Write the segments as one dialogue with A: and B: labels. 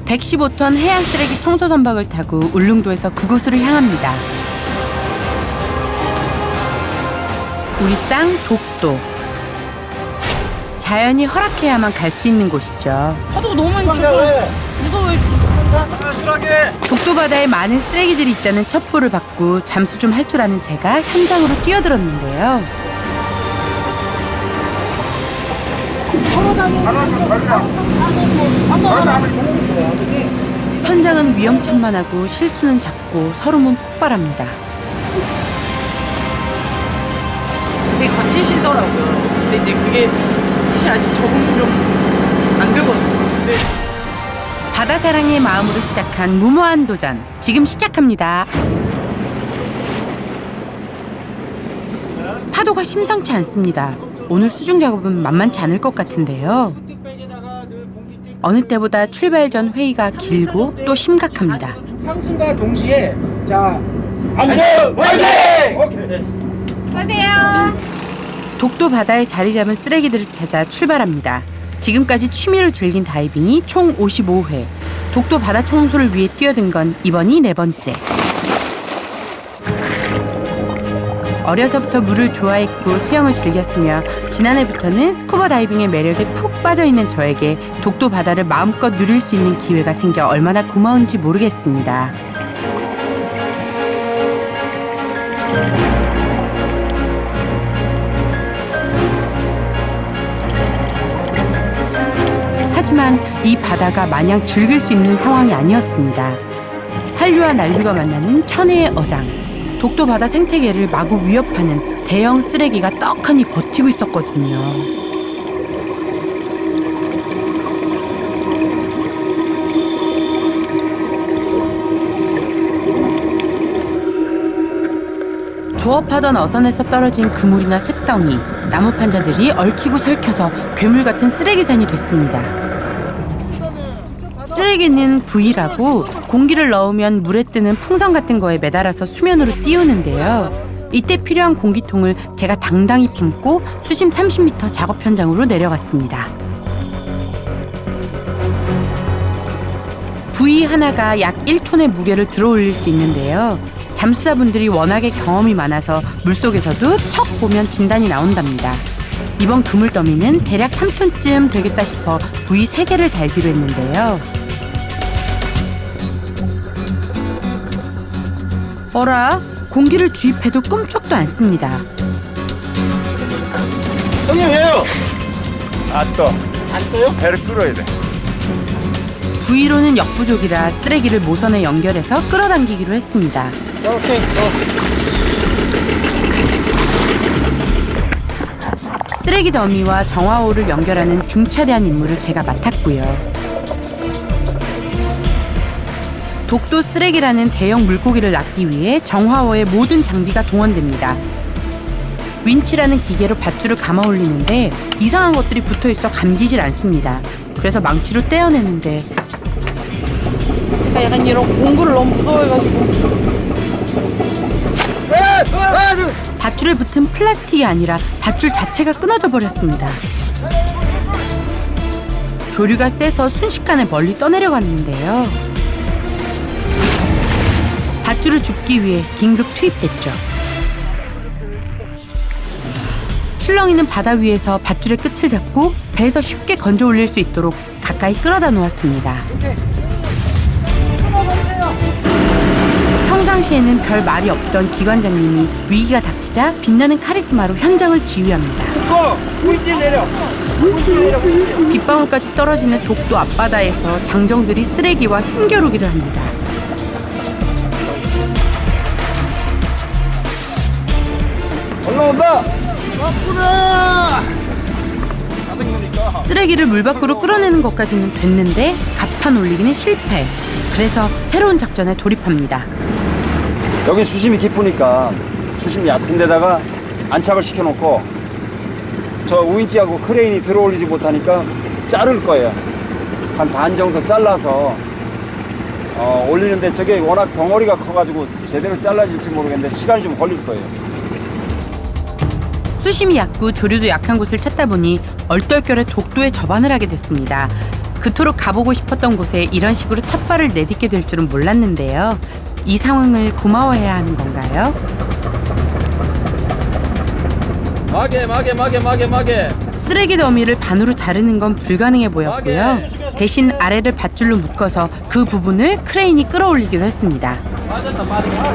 A: 115톤 해양 쓰레기 청소 선박을 타고 울릉도에서 그곳으로 향합니다. 우리 땅 독도. 자연이 허락해야만 갈 수 있는 곳이죠.
B: 파도가 너무 많이 쳐서 무서워요.
A: 독도 바다에 많은 쓰레기들이 있다는 첩보를 받고 잠수 좀 할 줄 아는 제가 현장으로 뛰어들었는데요. 현장은 위험천만하고 실수는 작고 서름은 폭발합니다.
B: 되게 거치시더라고요. 근데 이제 그게 사실 아직 적응이 좀 안 되거든요. 근데
A: 바다 사랑의 마음으로 시작한 무모한 도전, 지금 시작합니다. 파도가 심상치 않습니다. 오늘 수중 작업은 만만치 않을 것 같은데요. 어느 때보다 출발 전 회의가 길고 또 심각합니다.
C: 상승과 동시에 자
D: 안전 화이팅! 오케이.
A: 독도 바다에 자리 잡은 쓰레기들을 찾아 출발합니다. 지금까지 취미로 즐긴 다이빙이 총 55회. 독도 바다 청소를 위해 뛰어든 건 이번이 4번째. 어려서부터 물을 좋아했고 수영을 즐겼으며 지난해부터는 스쿠버 다이빙의 매력에 푹 빠져있는 저에게 독도 바다를 마음껏 누릴 수 있는 기회가 생겨 얼마나 고마운지 모르겠습니다. 하지만 이 바다가 마냥 즐길 수 있는 상황이 아니었습니다. 한류와 난류가 만나는 천혜의 어장. 독도 바다 생태계를 마구 위협하는 대형 쓰레기가 떡하니 버티고 있었거든요. 조업하던 어선에서 떨어진 그물이나 쇳덩이, 나무 판자들이 얽히고 설켜서 괴물 같은 쓰레기산이 됐습니다. 쓰레기는 부위라고 공기를 넣으면 물에 뜨는 풍선 같은 거에 매달아서 수면으로 띄우는데요. 이때 필요한 공기통을 제가 당당히 품고 수심 30m 작업 현장으로 내려갔습니다. 부위 하나가 약 1톤의 무게를 들어올릴 수 있는데요. 잠수사분들이 워낙에 경험이 많아서 물속에서도 척 보면 진단이 나온답니다. 이번 그물더미는 대략 3톤쯤 되겠다 싶어 부위 3개를 달기로 했는데요. 어라? 공기를 주입해도 꿈쩍도 않습니다.
D: 형님 왜요? 안 떠. 안 떠요? 배를 끌어야 돼.
A: 부위로는 역부족이라 쓰레기를 모선에 연결해서 끌어당기기로 했습니다.
C: 오케이.
A: 쓰레기 더미와 정화호를 연결하는 중차대한 임무를 제가 맡았고요. 독도 쓰레기라는 대형 물고기를 낚기 위해 정화호의 모든 장비가 동원됩니다. 윈치라는 기계로 밧줄을 감아 올리는데 이상한 것들이 붙어있어 감기질 않습니다. 그래서 망치로 떼어내는데
B: 제가 약간 이런 공구를 너무 무서워해가지고
A: 밧줄에 붙은 플라스틱이 아니라 밧줄 자체가 끊어져 버렸습니다. 조류가 세서 순식간에 멀리 떠내려갔는데요. 밧줄을 줍기 위해 긴급 투입됐죠. 출렁이는 바다 위에서 밧줄의 끝을 잡고 배에서 쉽게 건져 올릴 수 있도록 가까이 끌어다 놓았습니다. 평상시에는 별 말이 없던 기관장님이 위기가 닥치자 빛나는 카리스마로 현장을 지휘합니다.
C: 우이질 내려.
A: 빗방울까지 떨어지는 독도 앞바다에서 장정들이 쓰레기와 힘겨루기를 합니다.
C: 올라온다.
A: 쓰레기를 물 밖으로 끌어내는 것까지는 됐는데 갑판 올리기는 실패. 그래서 새로운 작전에 돌입합니다.
D: 여기 수심이 깊으니까 수심이 얕은 데다가 안착을 시켜놓고 저 우인치하고 크레인이 들어올리지 못하니까 자를 거예요. 한 반 정도 잘라서 올리는데 저게 워낙 덩어리가 커가지고 제대로 잘라질지 모르겠는데 시간이 좀 걸릴 거예요.
A: 수심이 얕고 조류도 약한 곳을 찾다 보니 얼떨결에 독도에 접안을 하게 됐습니다. 그토록 가보고 싶었던 곳에 이런 식으로 첫 발을 내딛게 될 줄은 몰랐는데요. 이 상황을 고마워해야 하는 건가요?
E: 마게.
A: 쓰레기 더미를 반으로 자르는 건 불가능해 보였고요. 대신 아래를 밧줄로 묶어서 그 부분을 크레인이 끌어올리기로 했습니다.
E: 빠졌다, 빠졌다.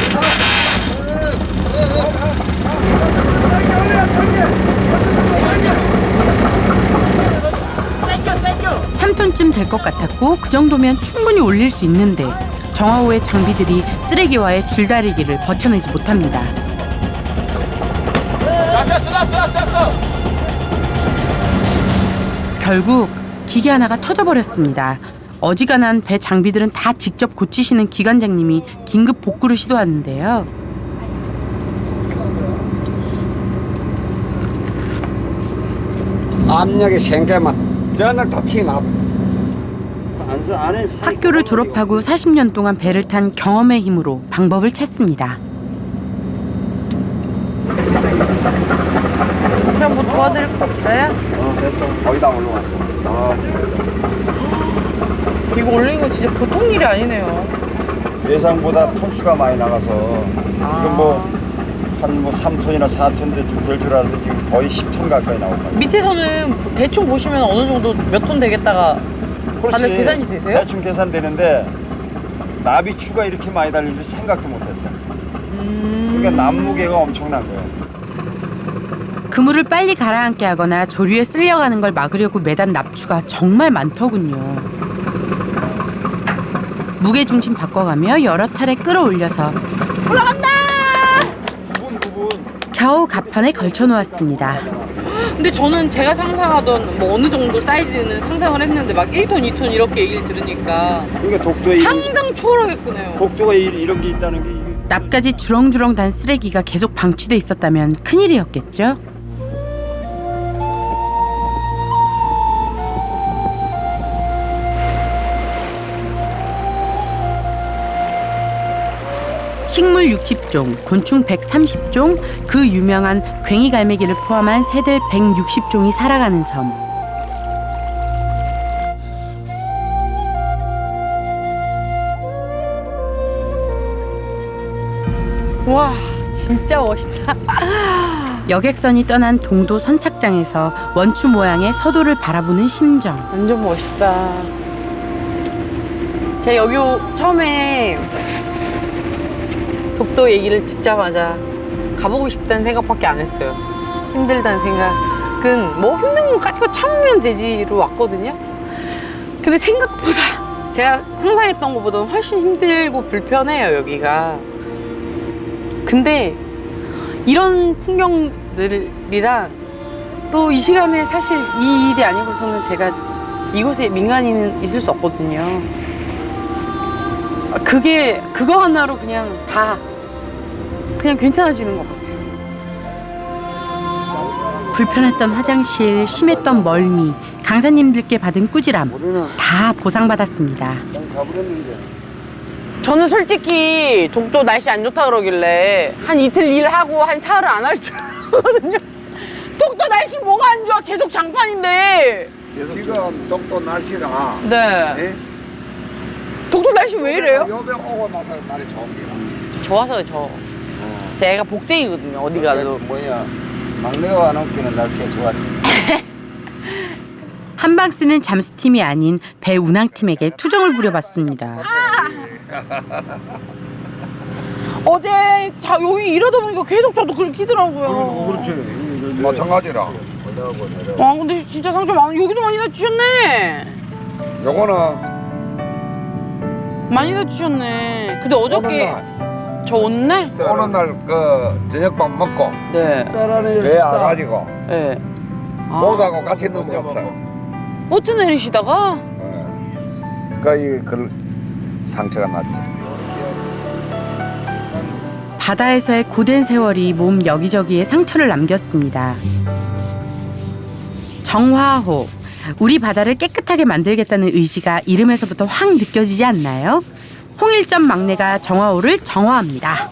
A: 3톤쯤 될 것 같았고 그 정도면 충분히 올릴 수 있는데 정화호의 장비들이 쓰레기와의 줄다리기를 버텨내지 못합니다.
E: 써.
A: 결국 기계 하나가 터져버렸습니다. 어지간한 배 장비들은 다 직접 고치시는 기관장님이 긴급 복구를 시도하는데요.
D: 압력이 생겨만 저녁 다 튀나.
A: 학교를 졸업하고 40년 동안 배를 탄 경험의 힘으로 방법을 찾습니다.
B: 그럼 뭐 도와드릴 거 없어요?
D: 됐어. 거의 다 올라왔어.
B: 이거 올리는 거 진짜 보통 일이 아니네요.
D: 예상보다 톤수가 많이 나가서 이건 한 3톤이나 4톤 될 줄 알았는데 지금 거의 10톤 가까이 나오거든요.
B: 밑에서는 대충 보시면 어느 정도 몇 톤 되겠다가 다들 계산이 되세요?
D: 대충 계산되는데 나비 추가 이렇게 많이 달릴 줄 생각도 못했어요. 그러니까 남무게가 엄청난 거예요.
A: 그물을 빨리 가라앉게 하거나 조류에 쓸려가는 걸 막으려고 매단 납추가 정말 많더군요. 무게중심 바꿔가며 여러 차례 끌어올려서
B: 올라간다!
A: 겨우 가판에 걸쳐놓았습니다.
B: 근데 저는 제가 상상하던 뭐 어느 정도 사이즈는 상상을 했는데 막 1톤, 2톤 이렇게 얘기를 들으니까
D: 그러니까 독도에
B: 상상 초월하게 크네요.
D: 독도가 이런 게 있다는 게 이게
A: 납까지 주렁주렁 단 쓰레기가 계속 방치돼 있었다면 큰일이었겠죠? 식물 60종, 곤충 130종, 그 유명한 괭이갈매기를 포함한 새들 160종이 살아가는 섬.
B: 와, 진짜 멋있다.
A: 여객선이 떠난 동도 선착장에서 원추 모양의 서도를 바라보는 심정.
B: 완전 멋있다. 제가 여기 처음에 독도 얘기를 듣자마자 가보고 싶다는 생각밖에 안 했어요. 힘들다는 생각은 뭐 힘든 건 까짓거 참으면 되지로 왔거든요. 근데 생각보다 제가 상상했던 것보다 훨씬 힘들고 불편해요, 여기가. 근데 이런 풍경들이랑 또 이 시간에 사실 이 일이 아니고서는 제가 이곳에 민간인은 있을 수 없거든요. 그거 하나로 그냥 괜찮아지는 것 같아요.
A: 불편했던 화장실, 심했던 멀미, 강사님들께 받은 꾸지람 다 보상받았습니다.
B: 저는 솔직히 독도 날씨 안 좋다 그러길래 한 이틀 일하고 한 사흘을 안 할 줄 알았거든요. 독도 날씨 뭐가 안 좋아? 계속 장판인데.
F: 지금 독도 날씨가
B: 네. 독도 날씨 왜 이래요?
F: 요배 오고 나서 날이 좋습니다.
B: 좋아서요, 저. 제가 복댕이거든요, 어디 가도.
D: 뭐야 막내가 안 웃기는 날씨가 좋았지.
A: 한방 쓰는 잠수팀이 아닌 배 운항팀에게 투정을 부려봤습니다.
B: 어제 여기 이러다 보니까 계속 저도 그걸 끼더라고요.
F: 그렇지. 마찬가지라.
B: 와, 근데 진짜 상처 여기도 많이 다치셨네.
F: 요거는
B: 많이 다치셨네. 근데 어저께 저 오는 날?
F: 오는 날 그 저녁밥 먹고
B: 네.
F: 배 와가지고
B: 네.
F: 보드하고 같이 넘겼어요.
B: 보트 내리시다가?
F: 그 상처가 났지.
A: 바다에서의 고된 세월이 몸 여기저기에 상처를 남겼습니다. 정화호, 우리 바다를 깨끗하게 만들겠다는 의지가 이름에서부터 확 느껴지지 않나요? 홍일점 막내가 정화호를 정화합니다.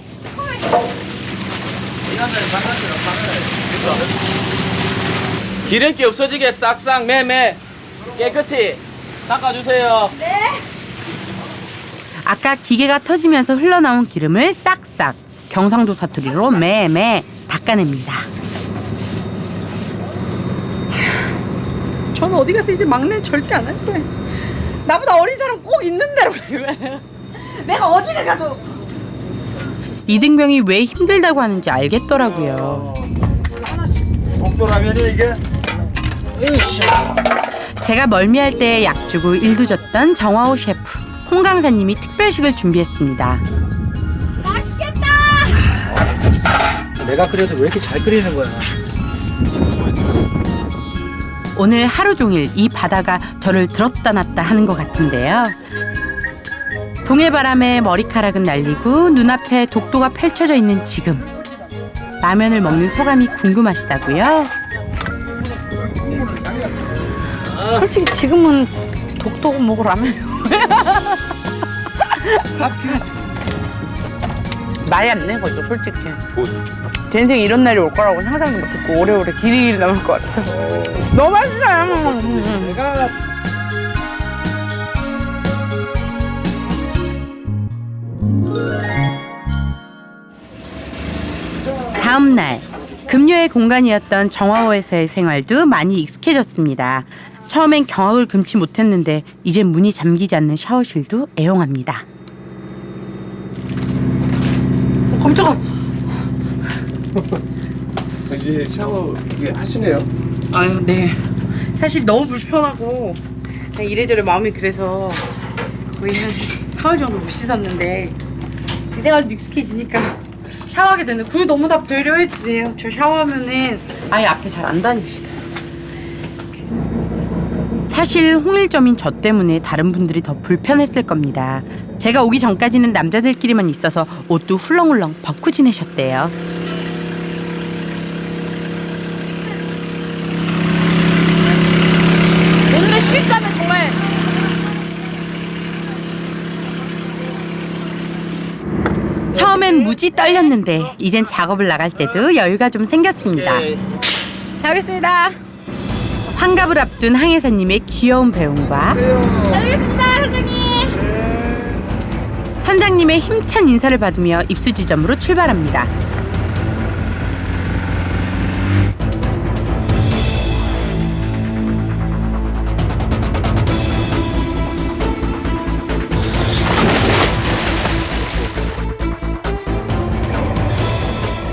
E: 기름기 없어지게 싹싹 매매 깨끗이 닦아주세요.
A: 아까 기계가 터지면서 흘러나온 기름을 싹싹 경상도 사투리로 매매 닦아냅니다.
B: 저는 어디 가서 이제 막내는 절대 안 할 거예요. 나보다 어린 사람 꼭 있는 대로 갈 거예요. 내가 어디를 가도.
A: 이등병이 왜 힘들다고 하는지 알겠더라고요.
D: 복도라면이 이게
A: 제가 멀미할 때 약 주고 일도 줬던 정화호 셰프 홍 강사님이 특별식을 준비했습니다.
C: 내가 끓여서 왜 이렇게 잘 끓이는 거야?
A: 오늘 하루 종일 이 바다가 저를 들었다 놨다 하는 것 같은데요. 동해바람에 머리카락은 날리고 눈앞에 독도가 펼쳐져 있는 지금 라면을 먹는 소감이 궁금하시다고요?
B: 솔직히 지금은 독도 먹으라면 말이 안 되는 거죠, 솔직히. 제 인생에 이런 날이 올 거라고 상상도 못했고 오래오래 길이 남을 것 같아요. 너무 맛있어요.
C: 내가
A: 다음 날 금요의 공간이었던 정화호에서의 생활도 많이 익숙해졌습니다. 처음엔 경악을 금치 못했는데 이제 문이 잠기지 않는 샤워실도 애용합니다.
B: 깜짝아.
C: 이제 샤워 이게 하시네요.
B: 아유, 네. 사실 너무 불편하고 그냥 이래저래 마음이 그래서 거의 한 4월 정도 못 씻었는데 이 생활도 익숙해지니까 샤워하게 되는. 그리고 너무 다 배려해 주세요. 저 샤워하면은 아예 앞에 잘 안 다니시더라고요.
A: 사실 홍일점인 저 때문에 다른 분들이 더 불편했을 겁니다. 제가 오기 전까지는 남자들끼리만 있어서 옷도 훌렁훌렁 벗고 지내셨대요.
B: 오늘은 실수하면 정말
A: 처음엔 무지 떨렸는데 이젠 작업을 나갈 때도 여유가 좀 생겼습니다.
B: 잘 하겠습니다.
A: 환갑을 앞둔 항해사님의 귀여운 배움과
B: 알겠습니다, 사장님.
A: 선장님의 힘찬 인사를 받으며 입수 지점으로 출발합니다.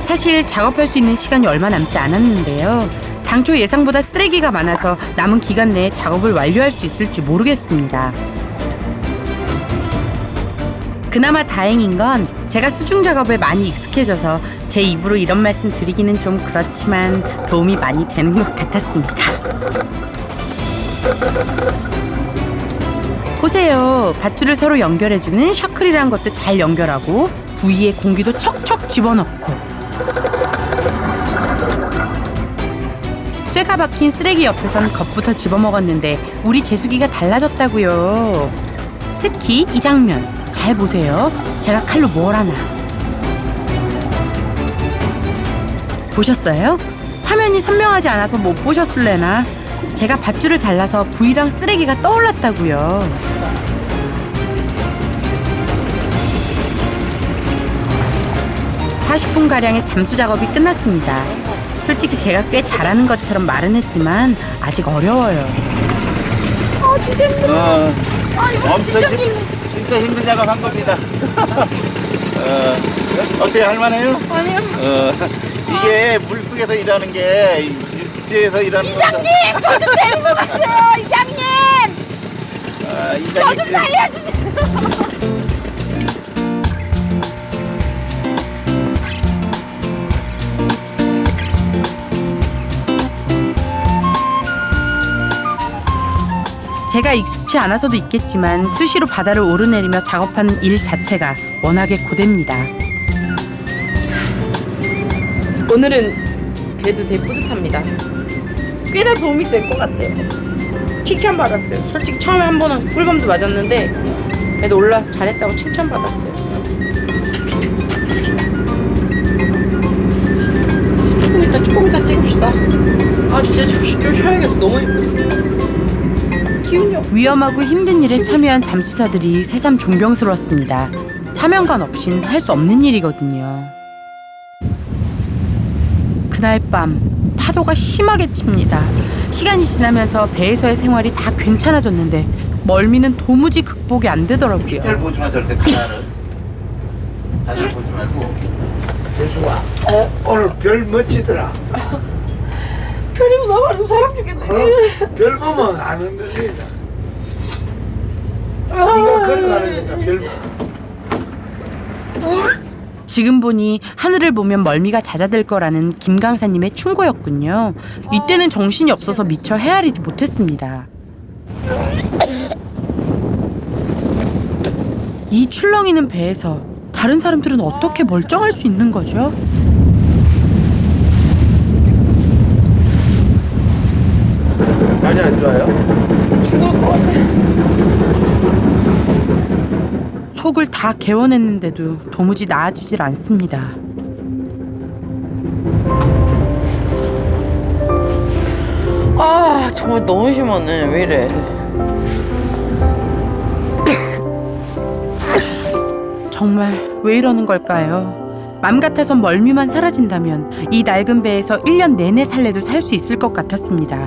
A: 사실 작업할 수 있는 시간이 얼마 남지 않았는데요. 당초 예상보다 쓰레기가 많아서 남은 기간 내에 작업을 완료할 수 있을지 모르겠습니다. 그나마 다행인 건 제가 수중 작업에 많이 익숙해져서 제 입으로 이런 말씀 드리기는 좀 그렇지만 도움이 많이 되는 것 같았습니다. 보세요. 밧줄을 서로 연결해주는 셔클이라는 것도 잘 연결하고 부위에 공기도 척척 집어넣고 쇠가 박힌 쓰레기 옆에선 겉부터 집어먹었는데 우리 제수기가 달라졌다고요. 특히 이 장면 잘 보세요. 제가 칼로 뭘 하나 보셨어요? 화면이 선명하지 않아서 못 보셨을래나? 제가 밧줄을 달라서 부위랑 쓰레기가 떠올랐다고요. (40분가량의) 잠수 작업이 끝났습니다. 솔직히 제가 꽤 잘하는 것처럼 말은 했지만 아직 어려워요.
B: 진짜 힘들어.
G: 엄청 진짜 힘든 작업 한 겁니다. 어때요? 할만해요?
B: 아니요.
G: 이게 물속에서 일하는 게 육지에서 일하는 거보다.
B: 이장님, 저 좀 데리고 가세요, 이장님. 저 좀 살려주세요.
A: 제가 익숙치 않아서도 있겠지만 수시로 바다를 오르내리며 작업하는 일 자체가 워낙에 고됩니다.
B: 오늘은 그래도 되게 뿌듯합니다. 꽤나 도움이 될 것 같아요. 칭찬받았어요. 솔직히 처음에 한 번은 꿀밤도 맞았는데 그래도 올라와서 잘했다고 칭찬받았어요. 조금 이따 찍읍시다. 아 진짜 좀 쉬어야겠어. 너무 힘들어. 기운이 없어.
A: 위험하고 힘든 일에 참여한 잠수사들이 새삼 존경스러웠습니다. 사명감 없인 할 수 없는 일이거든요. 그날 밤 파도가 심하게 칩니다. 시간이 지나면서 배에서의 생활이 다 괜찮아졌는데 멀미는 도무지 극복이 안 되더라고요.
G: 밑을 보지 마 절대 바다를. 바다를 보지 말고.
H: 예수아, 오늘 별 멋지더라.
B: 별이 나가지고 사람 죽겠네.
H: 별 보면 안 흔들리다. 네가 걸어가는 거다, 별 보면.
A: 지금 보니 하늘을 보면 멀미가 잦아들 거라는 김 강사님의 충고였군요. 이때는 정신이 없어서 미처 헤아리지 못했습니다. 이 출렁이는 배에서 다른 사람들은 어떻게 멀쩡할 수 있는 거죠?
E: 많이 안 좋아요?
A: 속을 다 개워냈는데도 도무지 나아지질 않습니다.
B: 아 정말 너무 심하네. 왜 이래?
A: 정말 왜 이러는 걸까요? 맘 같아선 멀미만 사라진다면 이 낡은 배에서 1년 내내 살래도 살 수 있을 것 같았습니다.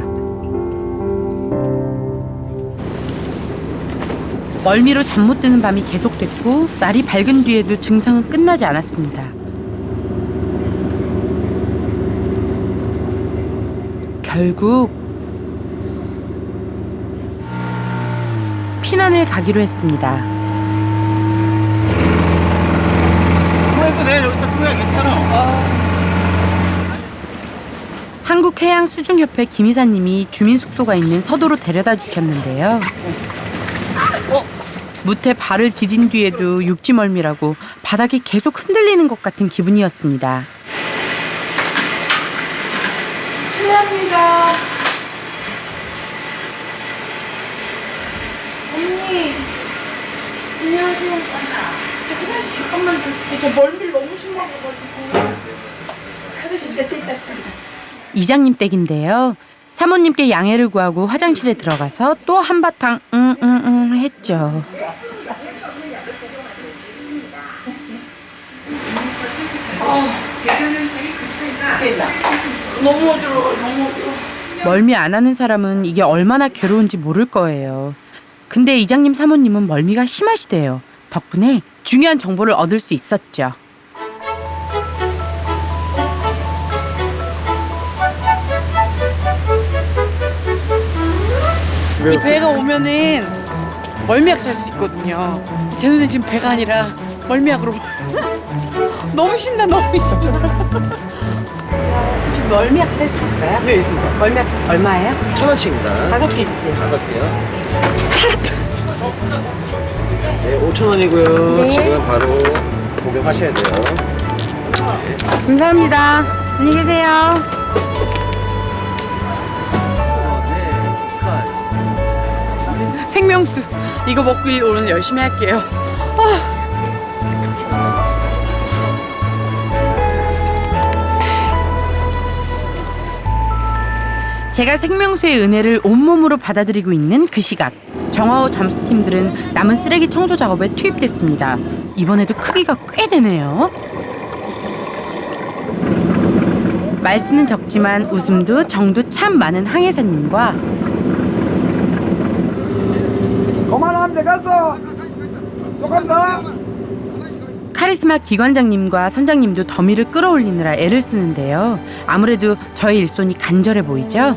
A: 멀미로 잠 못 드는 밤이 계속됐고 날이 밝은 뒤에도 증상은 끝나지 않았습니다. 결국 피난을 가기로 했습니다.
G: 토해도 돼. 여기다 토해 괜찮아.
A: 한국해양수중협회 김 이사님이 주민 숙소가 있는 서도로 데려다 주셨는데요. 무태 발을 디딘 뒤에도 육지멀미라고 바닥이 계속 흔들리는 것 같은 기분이었습니다.
B: 실례합니다. 언니. 안녕하세요. 저 화장실 잠깐만 저 멀미를 너무 심하게가지고. 화장실 때 뗐다.
A: 이장님 댁인데요. 사모님께 양해를 구하고 화장실에 들어가서 또 한바탕 했죠.
B: 너무 어지러워.
A: 멀미 안 하는 사람은 이게 얼마나 괴로운지 모를 거예요. 근데 이장님 사모님은 멀미가 심하시대요. 덕분에 중요한 정보를 얻을 수 있었죠.
B: 이 배가 오면은 멀미약 살 수 있거든요. 제 눈에 지금 배가 아니라 멀미약으로 너무 신나. 혹시 멀미약 살 수 있어요?
H: 네, 있습니다.
B: 멀미약 얼마예요?
H: 1,000원씩입니다.
B: 5개 주세요.
H: 5개요. 네, 5,000원이고요.
B: 네.
H: 지금 바로 복용하셔야 돼요.
A: 감사합니다. 안녕히 계세요.
B: 생명수 이거 먹고 오늘 열심히 할게요.
A: 제가 생명수의 은혜를 온몸으로 받아들이고 있는 그 시각, 정화호 잠수팀들은 남은 쓰레기 청소 작업에 투입됐습니다. 이번에도 크기가 꽤 되네요. 말수는 적지만 웃음도 정도 참 많은 항해사님과
F: 그만하면 되겠어. 조금 더.
A: 카리스마 기관장님과 선장님도 더미를 끌어올리느라 애를 쓰는데요. 아무래도 저의 일손이 간절해 보이죠?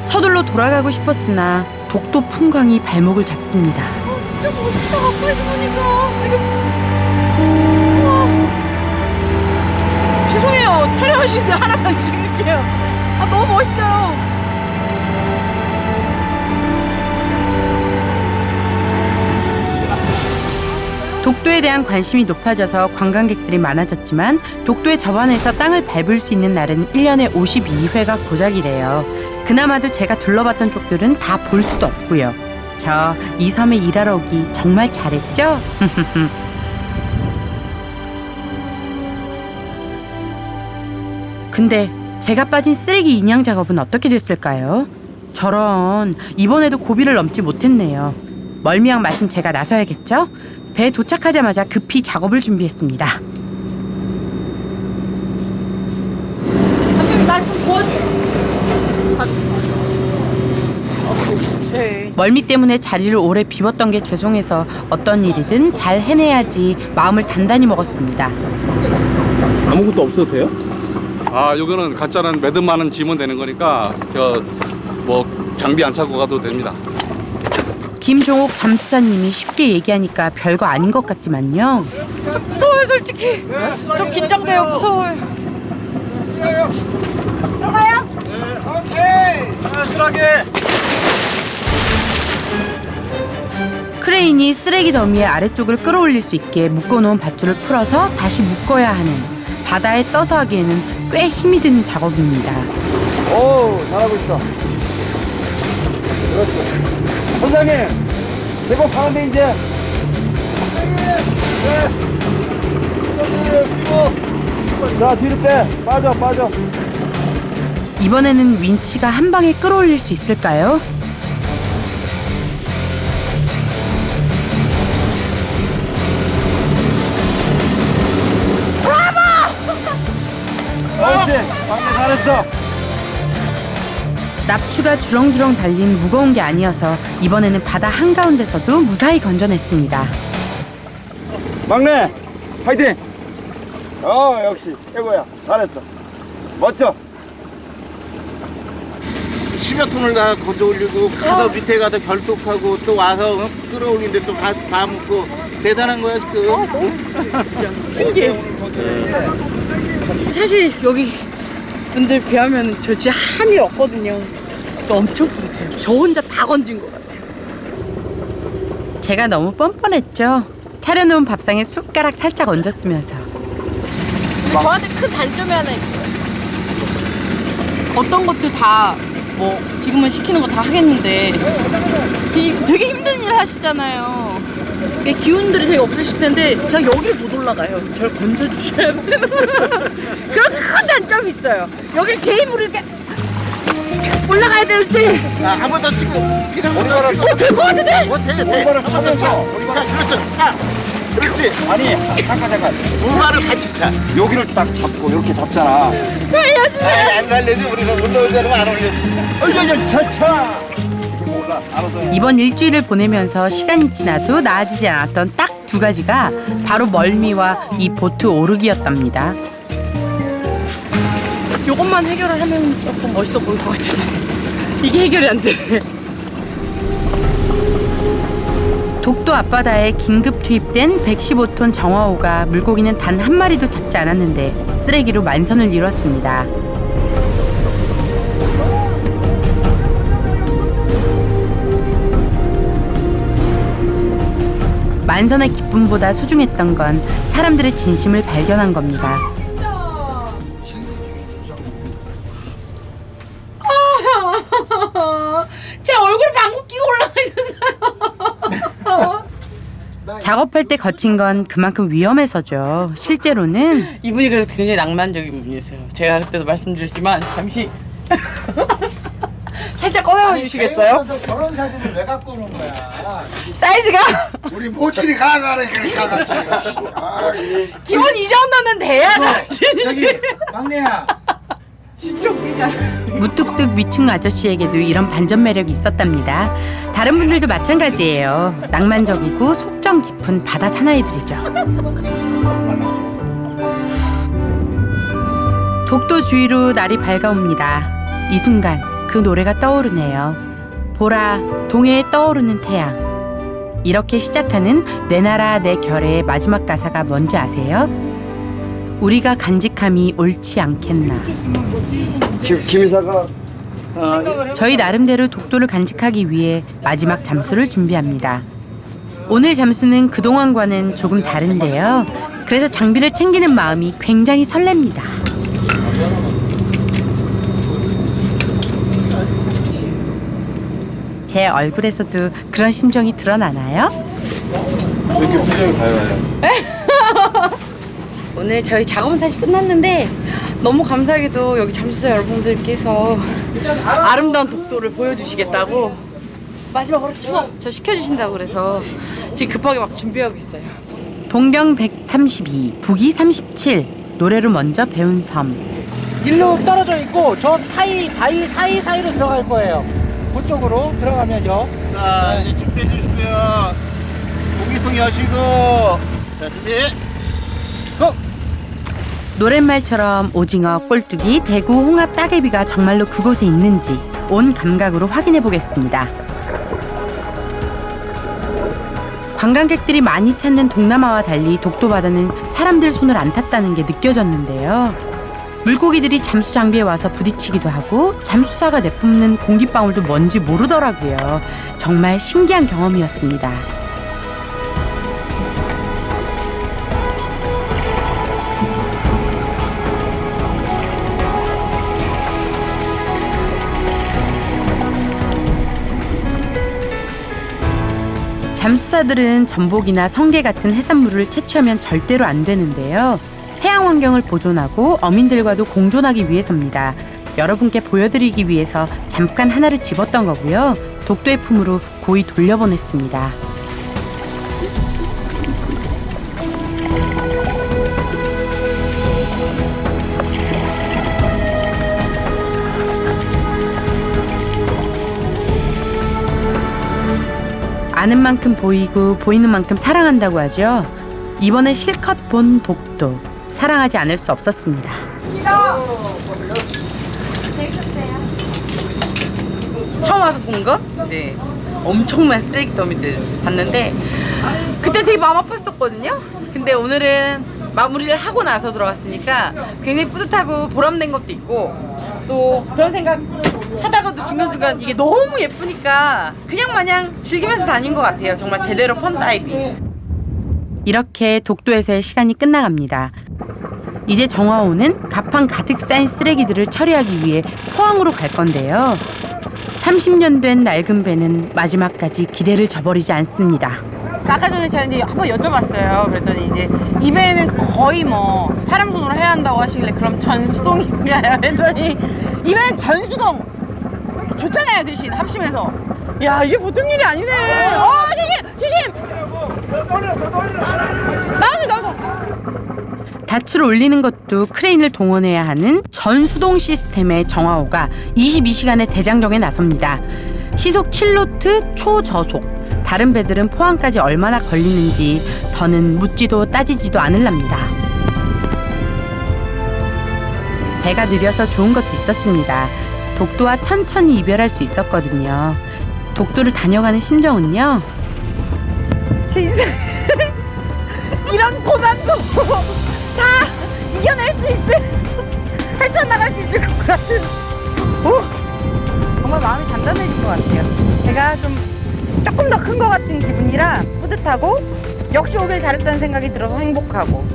A: 서둘러 돌아가고 싶었으나 독도 풍광이 발목을 잡습니다.
B: 진짜 멋있다. 가까이서 보니까. 죄송해요. 촬영하시는데 하나만 찍을게요. 너무 멋있어요.
A: 독도에 대한 관심이 높아져서 관광객들이 많아졌지만 독도의 저반에서 땅을 밟을 수 있는 날은 1년에 52회가 고작이래요. 그나마도 제가 둘러봤던 쪽들은 다 볼 수도 없고요. 저 이 섬에 일하러 오기 정말 잘했죠? 근데 제가 빠진 쓰레기 인양 작업은 어떻게 됐을까요? 저런, 이번에도 고비를 넘지 못했네요. 멀미약 마신 제가 나서야겠죠? 배 도착하자마자 급히 작업을 준비했습니다. 멀미 때문에 자리를 오래 비웠던 게 죄송해서 어떤 일이든 잘 해내야지 마음을 단단히 먹었습니다.
E: 아무것도 없어도 돼요?
I: 아, 요거는 가짜는 매듭만은 지면 되는 거니까 뭐 장비 안 차고 가도 됩니다.
A: 김종옥 잠수사님이 쉽게 얘기하니까 별거 아닌 것 같지만요.
B: 무서워요, 솔직히. 좀 긴장돼요, 무서워요.
A: 크레인이 쓰레기 더미의 아래쪽을 끌어올릴 수 있게 묶어놓은 밧줄을 풀어서 다시 묶어야 하는, 바다에 떠서 하기에는 꽤 힘이 드는 작업입니다.
D: 오, 잘하고 있어. 그렇지. 선장님, 제법 가는데 이제. 자, 뒤로 빼. 빠져.
A: 이번에는 윈치가 한 방에 끌어올릴 수 있을까요?
D: 그렇지. 방금 잘했어.
A: 납추가 주렁주렁 달린 무거운 게 아니어서 이번에는 바다 한가운데서도 무사히 건져냈습니다.
D: 막내, 파이팅! 역시 최고야. 잘했어. 멋져.
G: 10여 톤을 다 건져 올리고 가서 밑에 가서 결속하고 또 와서 끌어올리는데 또 다 묶고 대단한 거야 지금.
B: 신기해. 사실 여기 분들 비하면 저 진짜 한 일 없거든요. 또 엄청 뿌듯해요. 저 혼자 다 건진 것 같아요.
A: 제가 너무 뻔뻔했죠. 차려놓은 밥상에 숟가락 살짝 얹었으면서.
B: 저한테 큰 단점이 하나 있어요. 어떤 것도 다 뭐 지금은 시키는 거 다 하겠는데 되게 힘든 일 하시잖아요. 기운들이 되게 없으실 텐데 제가 여기를 못 올라가요. 저를 건져주셔야 돼요. 그런 큰 단점이 있어요. 여기를 제 힘으로 이렇게 올라가야 될 때.
G: 한 번 더 찍고
D: 오리발을
G: 될 것 같은데? 돼.
D: 오리발을
G: 한 번 더 차. 그렇죠. 차. 그렇지.
D: 아니, 잠깐.
G: 두 발을 같이 차.
D: 여기를 딱 잡고 이렇게 잡잖아.
G: 안 살려줘. 우리는 올라오자면 안 올려.
D: 차차. 이게 몰라. 알아서.
A: 이번 일주일을 보내면서 시간이 지나도 나아지지 않았던 딱 두 가지가 바로 멀미와 이 보트 오르기였답니다.
B: 요것만 해결을 하면 조금 멋있어 보일 것 같은데 이게 해결이 안 돼.
A: 독도 앞바다에 긴급 투입된 115톤 정화호가 물고기는 단 한 마리도 잡지 않았는데 쓰레기로 만선을 이뤘습니다. 만선의 기쁨보다 소중했던 건 사람들의 진심을 발견한 겁니다.
B: 제 얼굴 방구 끼고 올라가셨어요.
A: 작업할 때 거친 건 그만큼 위험해서죠. 실제로는
B: 이분이 그래도 굉장히 낭만적인 분이세요. 제가 그때도 말씀드렸지만 잠시 살짝 꺼내봐 주시겠어요?
C: 결혼 사진을 왜 갖고 오는 거야?
B: 사이즈가
F: 우리 모친이 가가니까 가같이.
B: 기본 이 정도는 돼야 사진이지.
C: 저기 막내야.
B: 진짜 웃기잖아.
A: 무뚝뚝 위층 아저씨에게도 이런 반전 매력이 있었답니다. 다른 분들도 마찬가지예요. 낭만적이고 속정 깊은 바다 사나이들이죠. 독도 주위로 날이 밝아옵니다. 이 순간 그 노래가 떠오르네요. 보라, 동해에 떠오르는 태양. 이렇게 시작하는 내 나라 내 결의 마지막 가사가 뭔지 아세요? 우리가 간직함이 옳지 않겠나.
D: 김이사가
A: 저희 나름대로 독도를 간직하기 위해 마지막 잠수를 준비합니다. 오늘 잠수는 그동안과는 조금 다른데요. 그래서 장비를 챙기는 마음이 굉장히 설렙니다. 제 얼굴에서도 그런 심정이 드러나나요?
E: 왜 이렇게 표정이 밝아요?
B: 오늘 저희 작업은 사실 끝났는데 너무 감사하게도 여기 잠수사 여러분들께서 아름다운 독도를 보여주시겠다고 마지막으로 저 시켜주신다고 그래서 지금 급하게 막 준비하고 있어요.
A: 동경 132, 북위 37, 노래로 먼저 배운 섬.
C: 일로 떨어져 있고 저 사이 바위 사이로 들어갈 거예요. 그쪽으로 들어가면요.
G: 자, 이제 준비해 주시고요. 공기통이 하시고. 자, 준비. 고!
A: 노랫말처럼 오징어, 꼴뚜기, 대구, 홍합, 따개비가 정말로 그곳에 있는지 온 감각으로 확인해 보겠습니다. 관광객들이 많이 찾는 동남아와 달리 독도 바다는 사람들 손을 안 탔다는 게 느껴졌는데요. 물고기들이 잠수 장비에 와서 부딪히기도 하고 잠수사가 내뿜는 공기방울도 뭔지 모르더라고요. 정말 신기한 경험이었습니다. 잠수사들은 전복이나 성게 같은 해산물을 채취하면 절대로 안 되는데요. 해양 환경을 보존하고 어민들과도 공존하기 위해서입니다. 여러분께 보여드리기 위해서 잠깐 하나를 집었던 거고요. 독도의 품으로 고이 돌려보냈습니다. 아는 만큼 보이고 보이는 만큼 사랑한다고 하죠. 이번에 실컷 본 독도, 사랑하지 않을 수 없었습니다.
B: 처음 와서 본 거? 네. 엄청난 쓰레기 더미들 봤는데 그때 되게 마음 아팠었거든요. 근데 오늘은 마무리를 하고 나서 들어갔으니까 굉장히 뿌듯하고 보람된 것도 있고 또 그런 생각 하다가도 중간중간 이게 너무 예쁘니까 그냥 마냥 즐기면서 다닌 것 같아요. 정말 제대로 펀다이빙.
A: 이렇게 독도에서의 시간이 끝나갑니다. 이제 정화호는 가판 가득 쌓인 쓰레기들을 처리하기 위해 포항으로 갈 건데요. 30년 된 낡은 배는 마지막까지 기대를 저버리지 않습니다.
B: 아까 전에 제가 이제 한번 여쭤봤어요. 그랬더니 이제 이 배는 거의 뭐 사람 손으로 해야 한다고 하시길래 그럼 전수동인가요? 했더니 이 배는 전수동! 좋잖아요 대신 합심해서. 야 이게 보통 일이 아니네. 조심! 나오죠.
A: 닻을 올리는 것도 크레인을 동원해야 하는 전수동 시스템의 정화호가 22시간의 대장정에 나섭니다. 시속 7노트 초저속. 다른 배들은 포항까지 얼마나 걸리는지 더는 묻지도 따지지도 않으랍니다. 배가 느려서 좋은 것도 있었습니다. 독도와 천천히 이별할 수 있었거든요. 독도를 다녀가는 심정은요.
B: 제 인생 이런 고난도 다 이겨낼 수 있을, 헤쳐나갈 수 있을 것 같은, 정말 마음이 단단해진 것 같아요. 제가 좀 조금 더 큰 것 같은 기분이라 뿌듯하고 역시 오길 잘했다는 생각이 들어서 행복하고.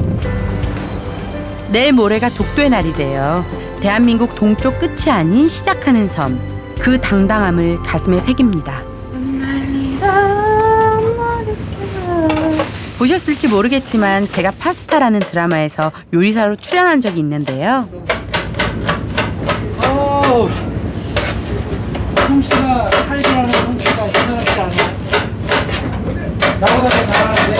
A: 내일 모레가 독도의 날이 돼요. 대한민국 동쪽 끝이 아닌 시작하는 섬. 그 당당함을 가슴에 새깁니다. 보셨을지 모르겠지만 제가 파스타라는 드라마에서 요리사로 출연한 적이 있는데요.
C: 솜씨가 칼질하는 솜씨가 힘들지 않아. 나보다 더 잘하는데.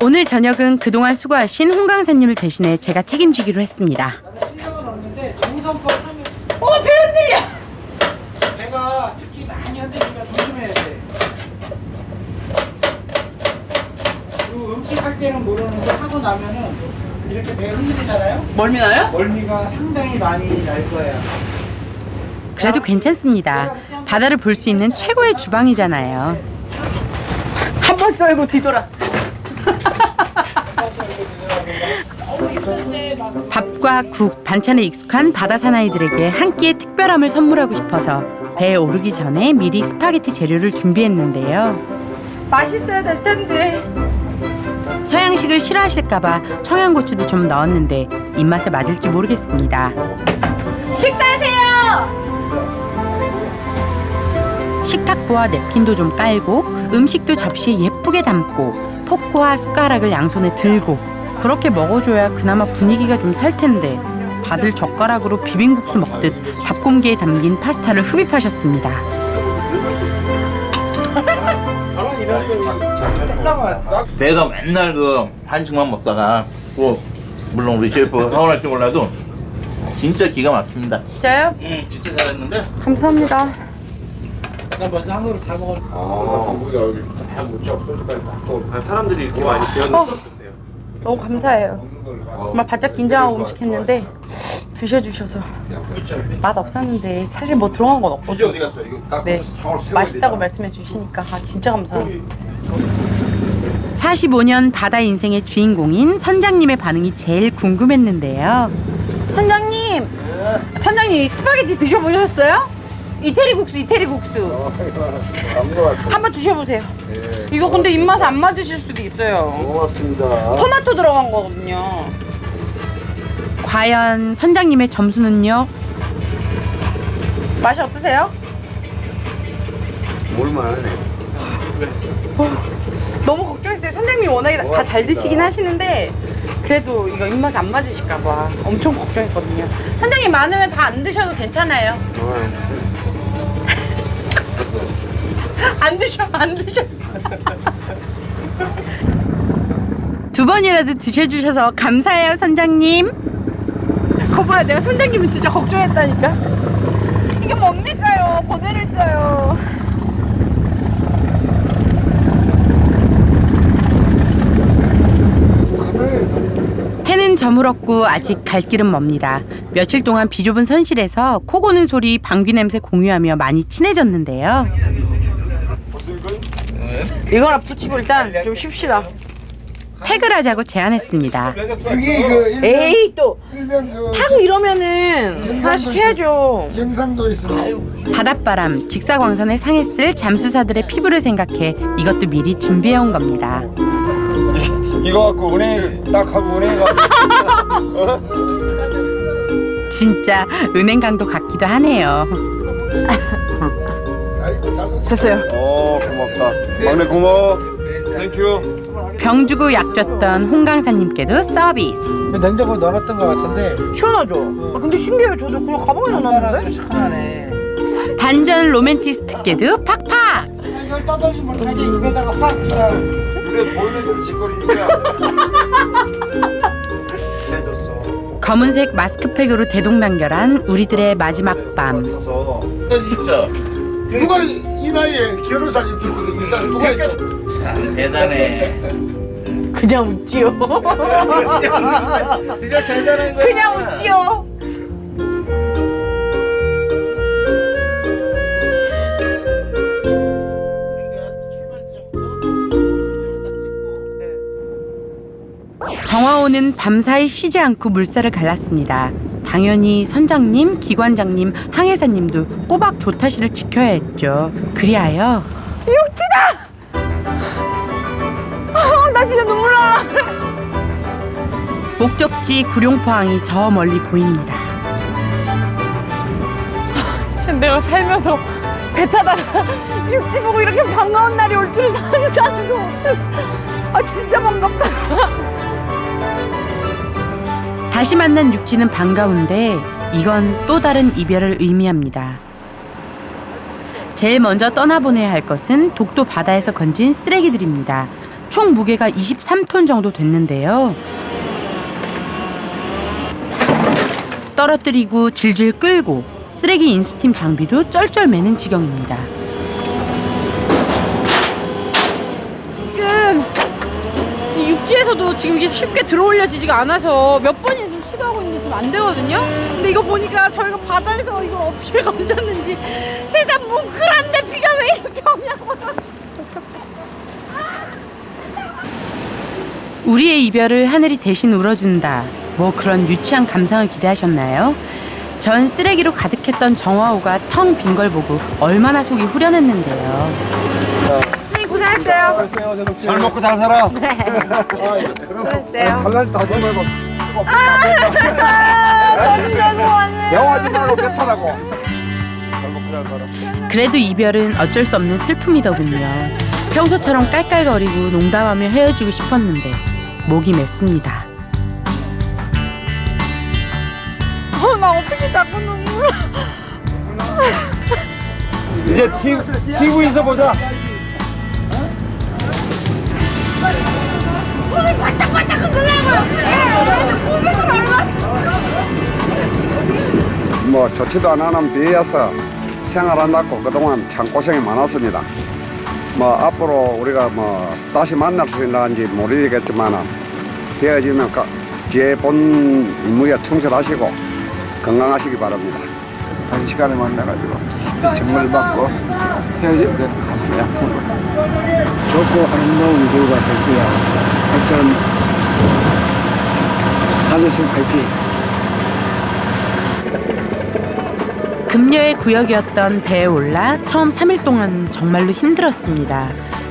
A: 오늘 저녁은 그동안 수고하신 홍 강사님을 대신해 제가 책임지기로 했습니다.
C: 실력은 없는데 정성껏 하면.
B: 배 흔들려!
C: 배가 특히 많이 흔들리니까 조심해야 돼. 그리고 음식 할 때는 모르는데 하고 나면은 이렇게 배가 흔들리잖아요.
B: 멀미나요?
C: 멀미가 상당히 많이 날 거예요.
A: 그래도 괜찮습니다. 바다를 볼 수 있는 최고의 주방이잖아요.
B: 한 번 썰고 뒤돌아.
A: 밥과 국, 반찬에 익숙한 바다 사나이들에게 한 끼의 특별함을 선물하고 싶어서 배에 오르기 전에 미리 스파게티 재료를 준비했는데요.
B: 맛있어야 될 텐데.
A: 서양식을 싫어하실까봐 청양고추도 좀 넣었는데 입맛에 맞을지 모르겠습니다.
B: 식사하세요!
A: 식탁보와 냅킨도 좀 깔고 음식도 접시에 예쁘게 담고 포크와 숟가락을 양손에 들고 그렇게 먹어줘야 그나마 분위기가 좀 살 텐데 다들 젓가락으로 비빔국수 먹듯 듯 밥 공기에 담긴 파스타를 흡입하셨습니다.
G: 배가 맨날 그 한식만 먹다가 뭐 물론 우리 셰프 서운할지 몰라도 진짜 기가 막힙니다.
B: 진짜요?
G: 응, 진짜 잘했는데.
B: 감사합니다.
C: 나 먼저 한 그릇 다 먹었어.
E: 사람들이 이렇게 많이 배웠는데 어떠세요?
B: 너무 감사해요. 정말 바짝 긴장하고 음식했는데 드셔주셔서 맛 없었는데 사실 뭐 들어간 건 없거든요.
D: 어디 갔어? 이거 딱
B: 네,
D: 상으로 세워야
B: 맛있다고
D: 되잖아.
B: 말씀해 주시니까 진짜 감사해요.
A: 45년 바다 인생의 주인공인 선장님의 반응이 제일 궁금했는데요.
B: 선장님, 선장님 스파게티 드셔보셨어요? 이태리 국수. 한번 드셔보세요. 이거 근데 입맛 안 맞으실 수도 있어요.
H: 고맙습니다.
B: 토마토 들어간 거거든요.
A: 과연 선장님의 점수는요?
B: 맛이 어떠세요?
H: 올만하네.
B: 너무 걱정했어요. 선장님이 워낙에 다 잘 드시긴 하시는데 그래도 이거 입맛 안 맞으실까 봐 엄청 걱정했거든요. 선장님 많으면 다 안 드셔도 괜찮아요. 안 드셔.
A: 두 번이라도 드셔주셔서 감사해요, 선장님.
B: 거봐요, 내가 선장님은 진짜 걱정했다니까. 이게 뭡니까요? 그대로 있어요.
A: 해는 저물었고 아직 갈 길은 멉니다. 며칠 동안 비좁은 선실에서 코 고는 소리, 방귀 냄새 공유하며 많이 친해졌는데요.
B: 이거나 붙이고 일단 좀 쉽시다.
A: 팩을 하자고 제안했습니다.
F: 그게 그
B: 에이 또
F: 일명 그
B: 타고 이러면은 하나씩 해야죠.
F: 경상도 있습니다.
A: 바닷바람, 직사광선에 상했을 잠수사들의 피부를 생각해 이것도 미리 준비해온 겁니다.
D: 이거 갖고 은행 딱 하고 은행 가고.
A: 진짜 은행 강도 같기도 하네요.
B: 됐어요.
D: 고맙다. 막내 고마워. 땡큐.
A: 병 주고 약 줬던 홍 강사님께도 서비스.
C: 냉장고에 넣어놨던 것 같은데.
B: 시원하죠? 근데 신기해요. 저도 그냥 가방에 넣어놨는데?
C: 시원하네.
A: 반전 로맨티스트께도 팍팍.
C: 이걸 떠들지 못하게 입에다가 확.
D: 눈에 보이는 대로 짓거리니까.
A: 검은색 마스크팩으로 대동단결한 우리들의 마지막 밤.
G: 진짜
F: 누가 이 나이에 결혼 사진 찍거든 이 사람 누가 있어?
G: 참 대단해.
B: 그냥 웃지요.
G: 진짜 대단한 거야.
B: 그냥 웃지요.
A: 정화호는 밤사이 쉬지 않고 물살을 갈랐습니다. 당연히 선장님, 기관장님, 항해사님도 꼬박 조타시를 지켜야 했죠. 그리하여
B: 육지다! 나 진짜 눈물 나.
A: 목적지 구룡포항이 저 멀리 보입니다.
B: 내가 살면서 배 타다가 육지 보고 이렇게 반가운 날이 올 줄은 상상도 못해서 진짜 반갑다.
A: 다시 만난 육지는 반가운데 이건 또 다른 이별을 의미합니다. 제일 먼저 떠나보내야 할 것은 독도 바다에서 건진 쓰레기들입니다. 총 무게가 23톤 정도 됐는데요. 떨어뜨리고 질질 끌고 쓰레기 인수팀 장비도 쩔쩔매는 지경입니다.
B: 이 육지에서도 지금 이게 쉽게 들어올려지지가 않아서 몇 번이나 지금 시도하고 있는데 지금 안 되거든요. 근데 이거 보니까 저희가 바다에서 이걸 어떻게 건졌는지 세상 뭉클한데 비가 왜 이렇게 오냐고요.
A: 우리의 이별을 하늘이 대신 울어준다. 뭐 그런 유치한 감상을 기대하셨나요? 전 쓰레기로 가득했던 정화호가 텅 빈 걸 보고 얼마나 속이 후련했는데요.
B: 선생님 고생했어요.
D: 잘 먹고 잘 살아.
B: 고생했어요.
F: 갈라지 다 좀 말고
B: 저는 좋아하네.
F: 영화지 말고 배 타라고.
A: 그래도 이별은 어쩔 수 없는 슬픔이더군요. 평소처럼 깔깔거리고 농담하며 헤어지고 싶었는데 목이 맸습니다.
B: 나 어떻게 자꾸 눈물
D: 이제 TV에서 보자.
B: 손을 바짝바짝 흔들려고요. 고백을 얼마?
J: 뭐 좋지도 않은 비해서 생활한다고 그동안 참 고생이 많았습니다. 뭐 앞으로 우리가 뭐 다시 만날 수 있는지 모르겠지만 헤어지면 제 본 임무에 충실하시고 건강하시기 바랍니다. 다시 시간에 만나가지고 선물 받고 헤어질 때 가슴이 아프고 좋고 아름다운 교우가 됐고요. 하여튼 하늘승 파이팅.
A: 금녀의 구역이었던 배에 올라 처음 3일 동안 정말로 힘들었습니다.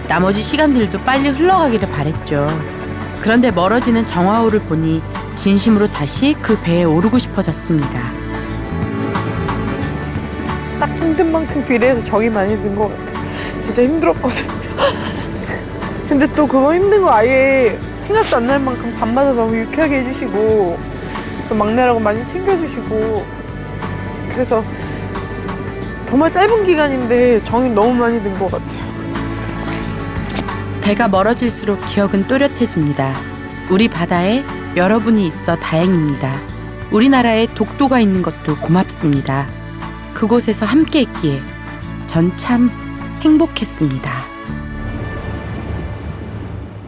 A: 나머지 시간들도 빨리 흘러가기를 바랬죠. 그런데 멀어지는 정화호를 보니 진심으로 다시 그 배에 오르고 싶어졌습니다.
B: 딱 힘든 만큼 비례해서 정이 많이 든 것 같아. 진짜 힘들었거든요. 근데 또 그거 힘든 거 아예 생각도 안 날 만큼 밤마다 너무 유쾌하게 해주시고 또 막내라고 많이 챙겨주시고 그래서 정말 짧은 기간인데 정이 너무 많이 든 것 같아요.
A: 배가 멀어질수록 기억은 또렷해집니다. 우리 바다에 여러분이 있어 다행입니다. 우리나라에 독도가 있는 것도 고맙습니다. 그곳에서 함께 있기에 전 참 행복했습니다.